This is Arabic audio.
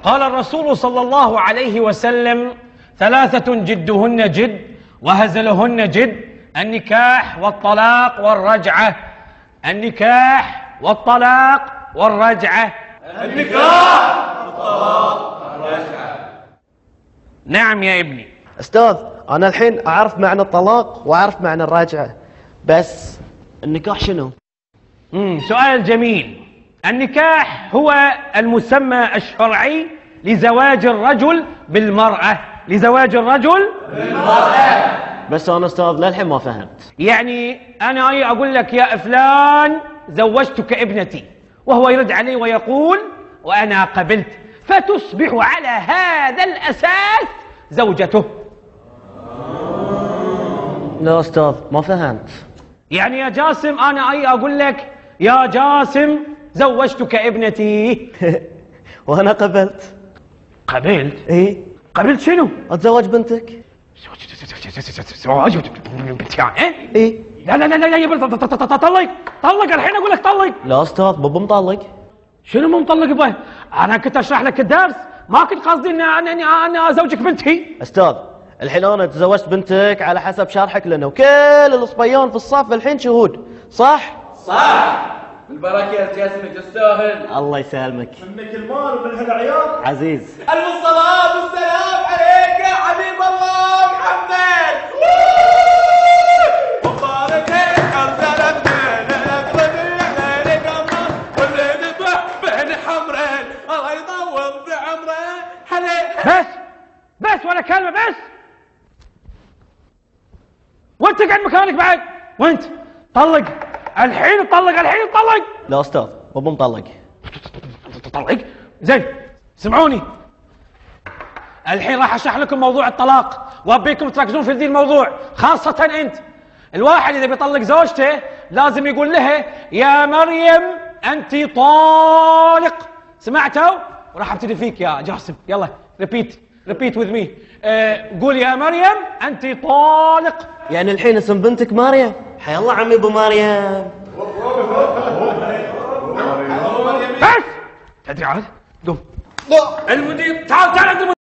قال الرسول صلى الله عليه وسلم: ثلاثة جدهن جد وهزلهن جد: النكاح والطلاق والرجعة. النكاح والطلاق والرجعة. النكاح والطلاق والرجعة. نعم يا ابني. أستاذ، أنا الحين أعرف معنى الطلاق وأعرف معنى الرجعة، بس النكاح شنو؟ سؤال جميل. النكاح هو المسمى الشرعي لزواج الرجل بالمرأة. لزواج الرجل بالمرأة. بس أنا أستاذ للحين ما فهمت. يعني أنا أقول لك: يا فلان زوجتك ابنتي، وهو يرد علي ويقول: وأنا قبلت، فتصبح على هذا الأساس زوجته. لا أستاذ ما فهمت. يعني يا جاسم أنا أقول لك: يا جاسم زوجتك ابنتي. وأنا قبلت. قبلت؟ إيه. قبلت شنو؟ أتزوج بنتك. زواج بنتي يعني؟ إيه. لا لا لا لا يا ابني، طلق الحين أقول لك طلق. لا أستاذ بابا مطلق. شنو مو مطلق به؟ أنا كنت أشرح لك الدرس، ما كنت قصدي أن أزوجك بنتي. أستاذ الحين أنا تزوجت بنتك على حسب شرحك لنا، وكل الصبيان في الصف الحين شهود، صح؟ صح. البركة يا جسمك تستاهل. الله يسلمك. منك المال ومن هالعيال. عزيز. ألف الصلاة والسلام عليك يا حبيب الله محمد. مبارك أرسلت بينك ربيع قمر، واللي ذبح بين حمرين الله يطول بعمره. حليل. بس ولا كلمة بس. وانت قاعد مكانك بعد. وانت طلق الحين، طلق الحين، طلق. لا أستاذ بابا مطلق. طلق. زين سمعوني، الحين راح اشرح لكم موضوع الطلاق، وابيكم تركزون في ذي الموضوع، خاصة انت. الواحد اذا بيطلق زوجته لازم يقول لها: يا مريم انت طالق. سمعتوا؟ وراح ابتدي فيك يا جاسم. يلا ريبيت وذ مي. قول: يا مريم انت طالق. يعني الحين اسم بنتك مريم؟ حي الله عمي ابو مريم. بس تدري عاد؟ قوم. المدير تعال عند المدير.